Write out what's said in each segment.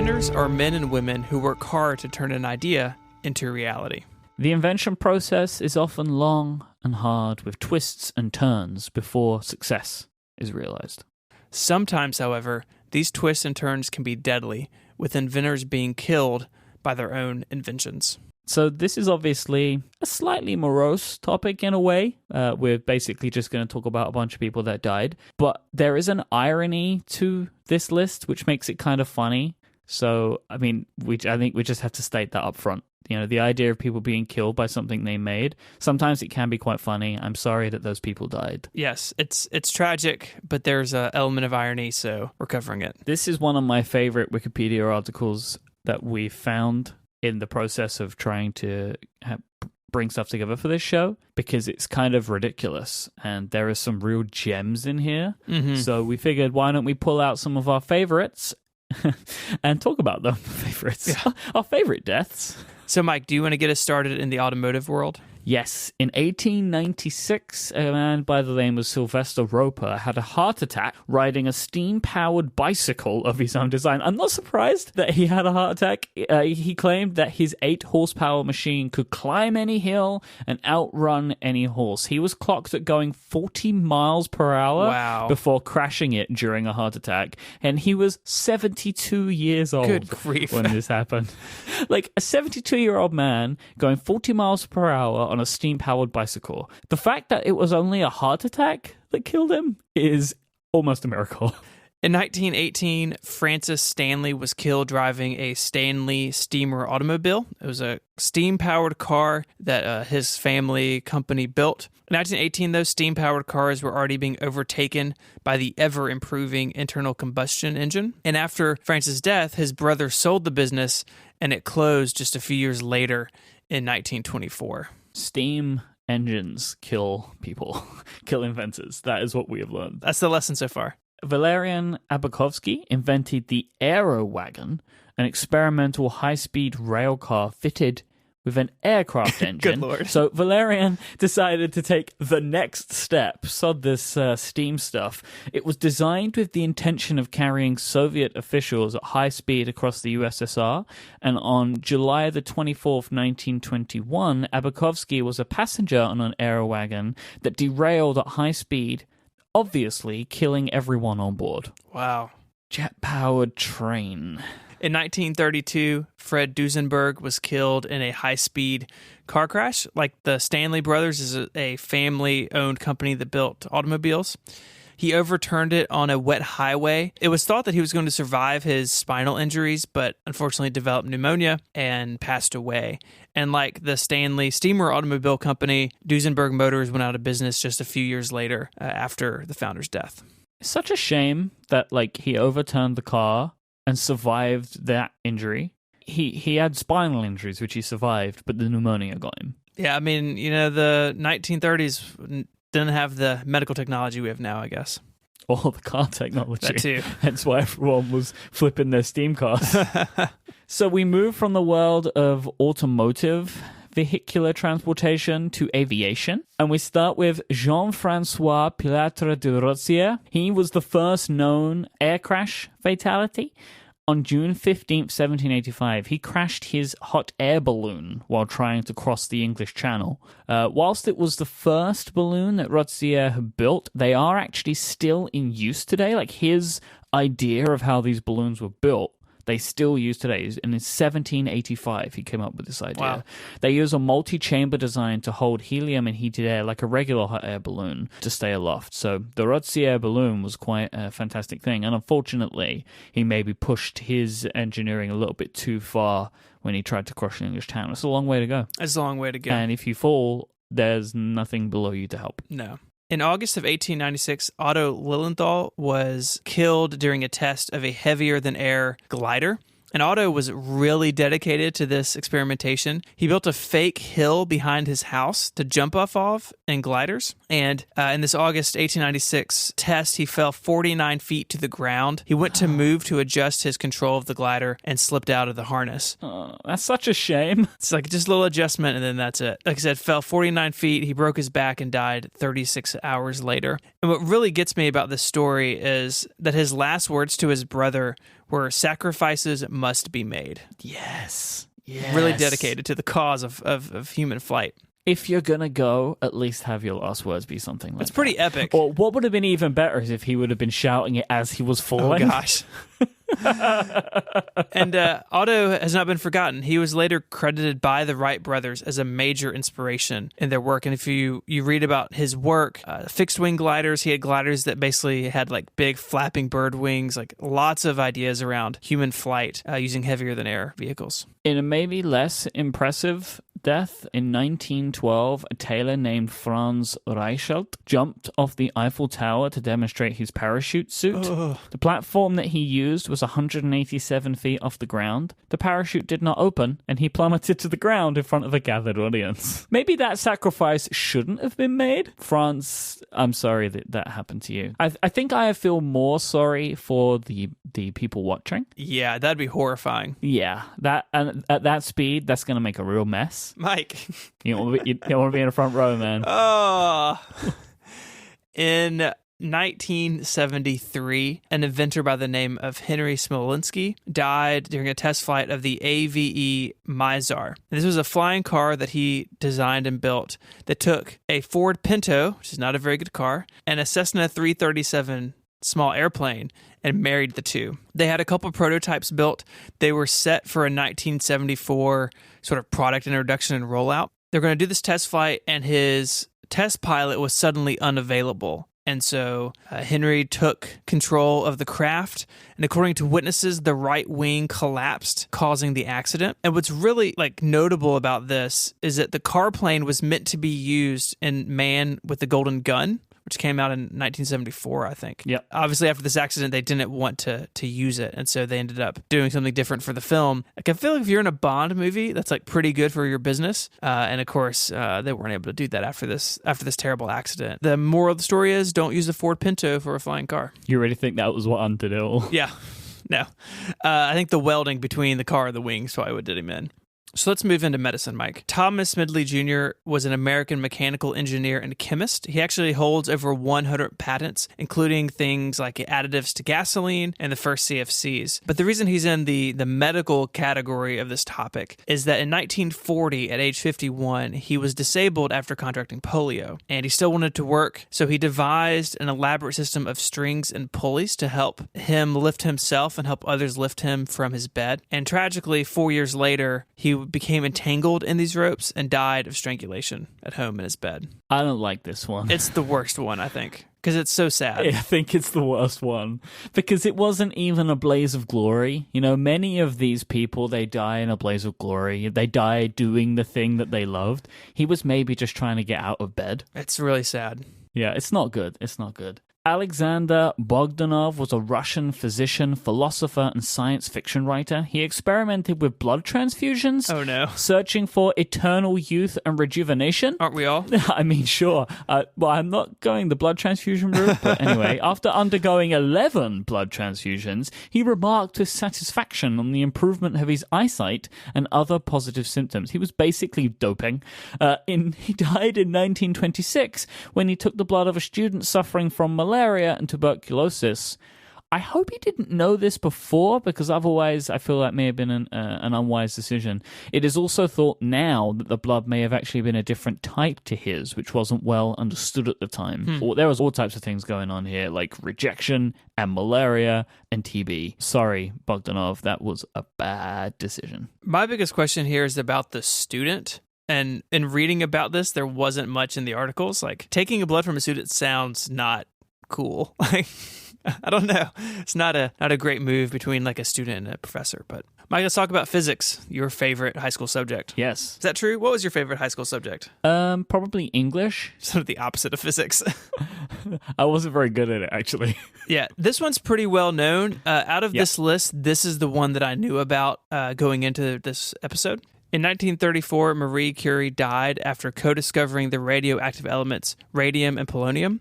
Inventors are men and women who work hard to turn an idea into reality. The invention process is often long and hard, with twists and turns before success is realized. Sometimes, however, these twists and turns can be deadly, with inventors being killed by their own inventions. So this is obviously a slightly morose topic in a way. We're basically just going to talk about a bunch of people that died. But there is an irony to this list, which makes it kind of funny. So, I mean, I think we just have to state that up front. You know, the idea of people being killed by something they made, sometimes it can be quite funny. I'm sorry that those people died. Yes, it's tragic, but there's an element of irony, so we're covering it. This is one of my favorite Wikipedia articles that we found in the process of trying to bring stuff together for this show, because it's kind of ridiculous and there are some real gems in here. Mm-hmm. So we figured, why don't we pull out some of our favorites and talk about them. Our favorite deaths. So, Mike, do you want to get us started in the automotive world? Yes. In 1896, a man by the name of Sylvester Roper had a heart attack riding a steam-powered bicycle of his own design. I'm not surprised that he had a heart attack. He claimed that his 8-horsepower machine could climb any hill and outrun any horse. He was clocked at going 40 miles per hour before crashing it during a heart attack. And he was 72 years old. Good grief. When this happened. Like a 72-year-old man going 40 miles per hour on a steam-powered bicycle. The fact that it was only a heart attack that killed him is almost a miracle. In 1918, Francis Stanley was killed driving a Stanley steamer automobile. It was a steam-powered car that his family company built. In 1918, those steam-powered cars were already being overtaken by the ever-improving internal combustion engine. And after Francis' death, his brother sold the business, and it closed just a few years later in 1924. Steam engines kill people, kill inventors. That is what we have learned. That's the lesson so far. Valerian Abakovsky invented the Aero Wagon, an experimental high-speed rail car fitted with an aircraft engine. Good Lord. So Valerian decided to take the next step, sod this steam stuff. It was designed with the intention of carrying Soviet officials at high speed across the USSR, and on July the 24th, 1921, Abakovsky was a passenger on an Aero Wagon that derailed at high speed, obviously killing everyone on board. Wow. Jet-powered train. In 1932, Fred Duesenberg was killed in a high-speed car crash. Like the Stanley Brothers is a family-owned company that built automobiles. He overturned it on a wet highway. It was thought that he was going to survive his spinal injuries, but unfortunately developed pneumonia and passed away. And like the Stanley Steamer Automobile Company, Duesenberg Motors went out of business just a few years later after the founder's death. It's such a shame that he overturned the car and survived that injury. He had spinal injuries, which he survived, but the pneumonia got him. Yeah, I mean, the 1930s didn't have the medical technology we have now, I guess. Or the car technology. That too. Hence why everyone was flipping their steam cars. So we move from the world of automotive vehicular transportation to aviation. And we start with Jean-Francois Pilatre de Rozier. He was the first known air crash fatality. On June 15th, 1785, he crashed his hot air balloon while trying to cross the English Channel. Whilst it was the first balloon that Rozier had built, they are actually still in use today. Like his idea of how these balloons were built, they still use today. And in 1785, he came up with this idea. Wow. They use a multi-chamber design to hold helium and heated air like a regular hot air balloon to stay aloft. So the Rozier balloon was quite a fantastic thing. And unfortunately, he maybe pushed his engineering a little bit too far when he tried to cross the English Channel. It's a long way to go. It's a long way to go. And if you fall, there's nothing below you to help. No. In August of 1896, Otto Lilienthal was killed during a test of a heavier-than-air glider. And Otto was really dedicated to this experimentation. He built a fake hill behind his house to jump off of in gliders. And in this August 1896 test, he fell 49 feet to the ground. He went to move to adjust his control of the glider and slipped out of the harness. That's such a shame. It's like just a little adjustment, and then that's it. Like I said, fell 49 feet. He broke his back and died 36 hours later. And what really gets me about this story is that his last words to his brother were, "Sacrifices must be made. Yes. Really dedicated to the cause of human flight. If you're going to go, at least have your last words be something like that. It's pretty epic. Or what would have been even better is if he would have been shouting it as he was falling. Oh, gosh. And Otto has not been forgotten. He was later credited by the Wright brothers as a major inspiration in their work. And if you read about his work, fixed wing gliders, he had gliders that basically had like big flapping bird wings, like lots of ideas around human flight using heavier than air vehicles. In a maybe less impressive death, in 1912, a tailor named Franz Reichelt jumped off the Eiffel Tower to demonstrate his parachute suit. Ugh. The platform that he used was 187 feet off the ground. The parachute did not open, and he plummeted to the ground in front of a gathered audience. Maybe that sacrifice shouldn't have been made. Franz, I'm sorry that happened to you. I think I feel more sorry for the people watching. Yeah, that'd be horrifying. Yeah, and at that speed, that's going to make a real mess. Mike. You don't want to be in the front row, man. Oh. In 1973, an inventor by the name of Henry Smolinski died during a test flight of the AVE Mizar. This was a flying car that he designed and built that took a Ford Pinto, which is not a very good car, and a Cessna 337 small airplane and married the two. They had a couple prototypes built. They were set for a 1974 sort of product introduction and rollout. They're going to do this test flight, and his test pilot was suddenly unavailable. And so Henry took control of the craft, and according to witnesses, the right wing collapsed, causing the accident. And what's really notable about this is that the car plane was meant to be used in Man with the Golden Gun, which came out in 1974, I think. Yep. Obviously, after this accident, they didn't want to use it, and so they ended up doing something different for the film. I feel like if you're in a Bond movie, that's pretty good for your business. And of course, they weren't able to do that after this terrible accident. The moral of the story is don't use a Ford Pinto for a flying car. You really think that was what undid it all? Yeah. No. I think the welding between the car and the wings is probably what did him in. So let's move into medicine, Mike. Thomas Smedley Jr. was an American mechanical engineer and chemist. He actually holds over 100 patents, including things like additives to gasoline and the first CFCs. But the reason he's in the medical category of this topic is that in 1940, at age 51, he was disabled after contracting polio, and he still wanted to work, so he devised an elaborate system of strings and pulleys to help him lift himself and help others lift him from his bed. And tragically, 4 years later, he became entangled in these ropes and died of strangulation at home in his bed. I don't like this one. It's the worst one, I think, because it's so sad. I think it's the worst one because it wasn't even a blaze of glory. You know, many of these people, they die in a blaze of glory. They die doing the thing that they loved. He was maybe just trying to get out of bed. It's really sad. Yeah, it's not good. It's not good. Alexander Bogdanov was a Russian physician, philosopher, and science fiction writer. He experimented with blood transfusions. Oh, no. Searching for eternal youth and rejuvenation. Aren't we all? I mean, sure. Well, I'm not going the blood transfusion route, but anyway, after undergoing 11 blood transfusions, he remarked with satisfaction on the improvement of his eyesight and other positive symptoms. He was basically doping. He died in 1926 when he took the blood of a student suffering from malaria and tuberculosis. I hope he didn't know this before, because otherwise I feel that may have been an unwise decision. It is also thought now that the blood may have actually been a different type to his, which wasn't well understood at the time. There was all types of things going on here, like rejection and malaria and TB. Sorry, Bogdanov, that was a bad decision. My biggest question here is about the student. And in reading about this, there wasn't much in the articles. Taking a blood from a student sounds not cool. I don't know. It's not a great move between a student and a professor. But Mike, let's talk about physics, your favorite high school subject. Yes. Is that true? What was your favorite high school subject? Probably English. Sort of the opposite of physics. I wasn't very good at it, actually. Yeah, this one's pretty well known. Out of this list, this is the one that I knew about going into this episode. In 1934, Marie Curie died after co-discovering the radioactive elements radium and polonium.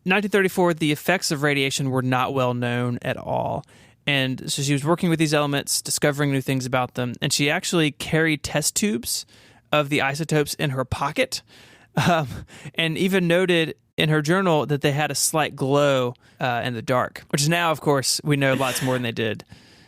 In 1934, the effects of radiation were not well known at all. And so she was working with these elements, discovering new things about them, and she actually carried test tubes of the isotopes in her pocket, and even noted in her journal that they had a slight glow in the dark, which now, of course, we know lots more than they did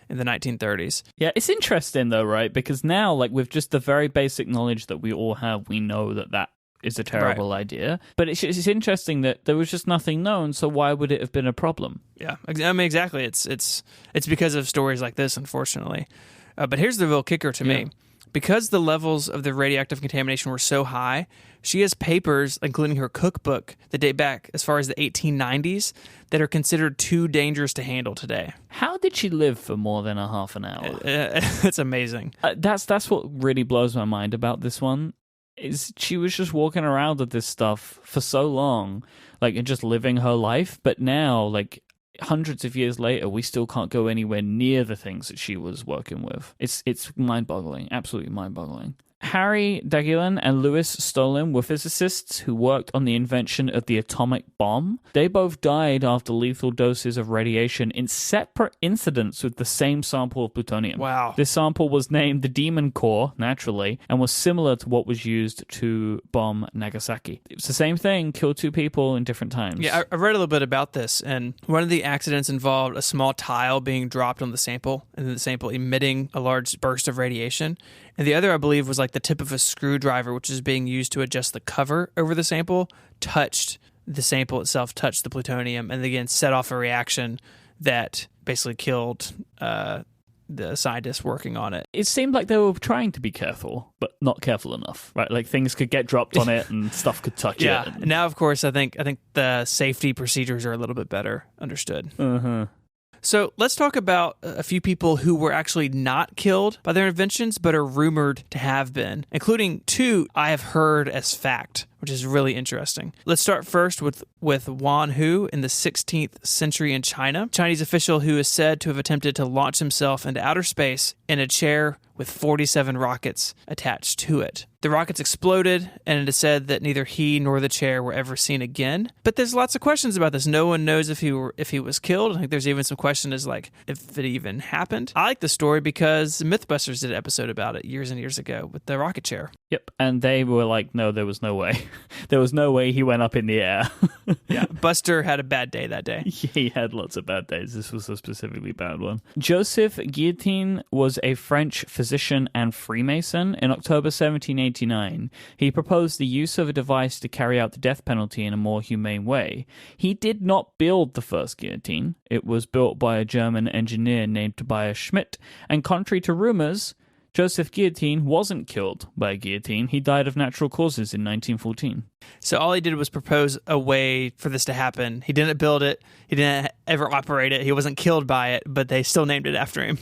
in the 1930s. Yeah, it's interesting though, right? Because now, like with just the very basic knowledge that we all have, we know that is a terrible idea. But it's interesting that there was just nothing known, so why would it have been a problem? Yeah, I mean, exactly. It's because of stories like this, unfortunately. But here's the real kicker to me. Because the levels of the radioactive contamination were so high, she has papers, including her cookbook, that date back as far as the 1890s that are considered too dangerous to handle today. How did she live for more than a half an hour? It's amazing. That's what really blows my mind about this one. Is she was just walking around with this stuff for so long, like, and just living her life. But now, like, hundreds of years later, we still can't go anywhere near the things that she was working with. It's mind-boggling, absolutely mind-boggling. Harry Daghlian and Louis Stolin were physicists who worked on the invention of the atomic bomb. They both died after lethal doses of radiation in separate incidents with the same sample of plutonium. Wow. This sample was named the Demon Core, naturally, and was similar to what was used to bomb Nagasaki. It was the same thing, killed two people in different times. Yeah, I read a little bit about this, and one of the accidents involved a small tile being dropped on the sample, and then the sample emitting a large burst of radiation. And the other, I believe, was like the tip of a screwdriver, which is being used to adjust the cover over the sample, touched the sample itself, touched the plutonium, and again set off a reaction that basically killed the scientists working on it. It seemed like they were trying to be careful, but not careful enough, right? Like things could get dropped on it and stuff could touch it. Yeah. Now, of course, I think the safety procedures are a little bit better understood. Uh-huh. So let's talk about a few people who were actually not killed by their inventions, but are rumored to have been, including two I have heard as fact, which is really interesting. Let's start first with Wan Hu in the 16th century in China, Chinese official who is said to have attempted to launch himself into outer space in a chair with 47 rockets attached to it. The rockets exploded, and it is said that neither he nor the chair were ever seen again. But there's lots of questions about this. No one knows if he was killed. I think there's even some question as like if it even happened. I like the story because Mythbusters did an episode about it years and years ago with the rocket chair. Yep, and they were like, no, there was no way. There was no way he went up in the air. Yeah, Buster had a bad day that day. He had lots of bad days. This was a specifically bad one. Joseph Guillotin was a French physician and Freemason. In October 1789, he proposed the use of a device to carry out the death penalty in a more humane way. He did not build the first guillotine. It was built by a German engineer named Tobias Schmidt, and contrary to rumors, Joseph Guillotin wasn't killed by a guillotine. He died of natural causes in 1914. So all he did was propose a way for this to happen. He didn't build it. He didn't ever operate it. He wasn't killed by it, but they still named it after him.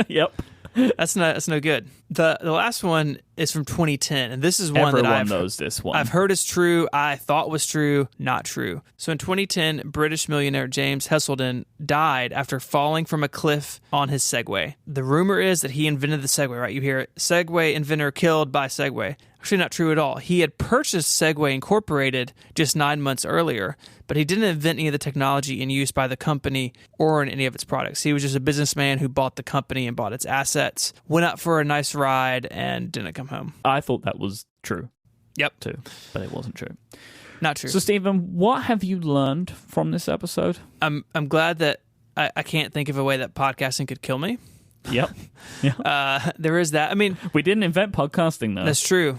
Yep. That's no good. The last one is from 2010, and this is one Everyone that I've knows this one. I've heard is true. I thought was true, not true. So in 2010, British millionaire James Heselden died after falling from a cliff on his Segway. The rumor is that he invented the Segway, right? You hear it, Segway inventor killed by Segway. Actually, not true at all. He had purchased Segway Incorporated just 9 months earlier, but he didn't invent any of the technology in use by the company or in any of its products. He was just a businessman who bought the company and bought its assets, went out for a nice ride, and didn't come home. I thought that was true. Yep. Too, but it wasn't true. Not true. So, Stephen, what have you learned from this episode? I'm glad that I can't think of a way that podcasting could kill me. Yep. Yeah. There is that. I mean, We didn't invent podcasting, though. that's true.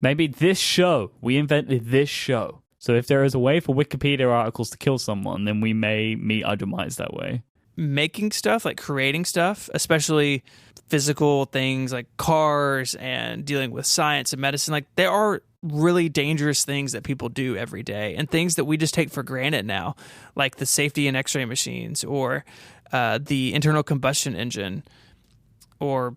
Maybe this show. We invented this show. So if there is a way for Wikipedia articles to kill someone, then we may meet our demise that way. Making stuff, like creating stuff, especially physical things like cars and dealing with science and medicine, like there are really dangerous things that people do every day and things that we just take for granted now, like the safety and x-ray machines or the internal combustion engine or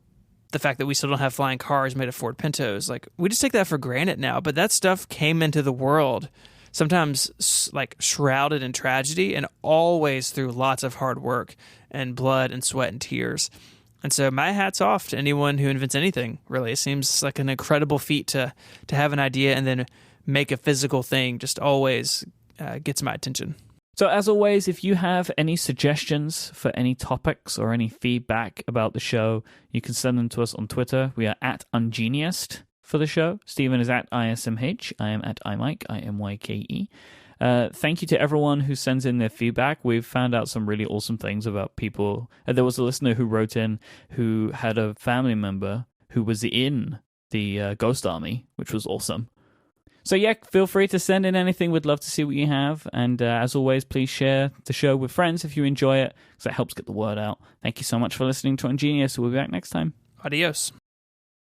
the fact that we still don't have flying cars made of Ford Pintos. Like we just take that for granted now, but that stuff came into the world sometimes like shrouded in tragedy and always through lots of hard work and blood and sweat and tears. And so my hat's off to anyone who invents anything, really. It seems like an incredible feat to have an idea and then make a physical thing just always gets my attention. So as always, if you have any suggestions for any topics or any feedback about the show, you can send them to us on Twitter. We are at Ungeniused for the show. Stephen is at ISMH. I am at IMike, IMYKE. Thank you to everyone who sends in their feedback. We've found out some really awesome things about people. There was a listener who wrote in who had a family member who was in the Ghost Army, which was awesome. So yeah, feel free to send in anything. We'd love to see what you have. And as always, please share the show with friends if you enjoy it, because it helps get the word out. Thank you so much for listening to Ingenious. We'll be back next time. Adios.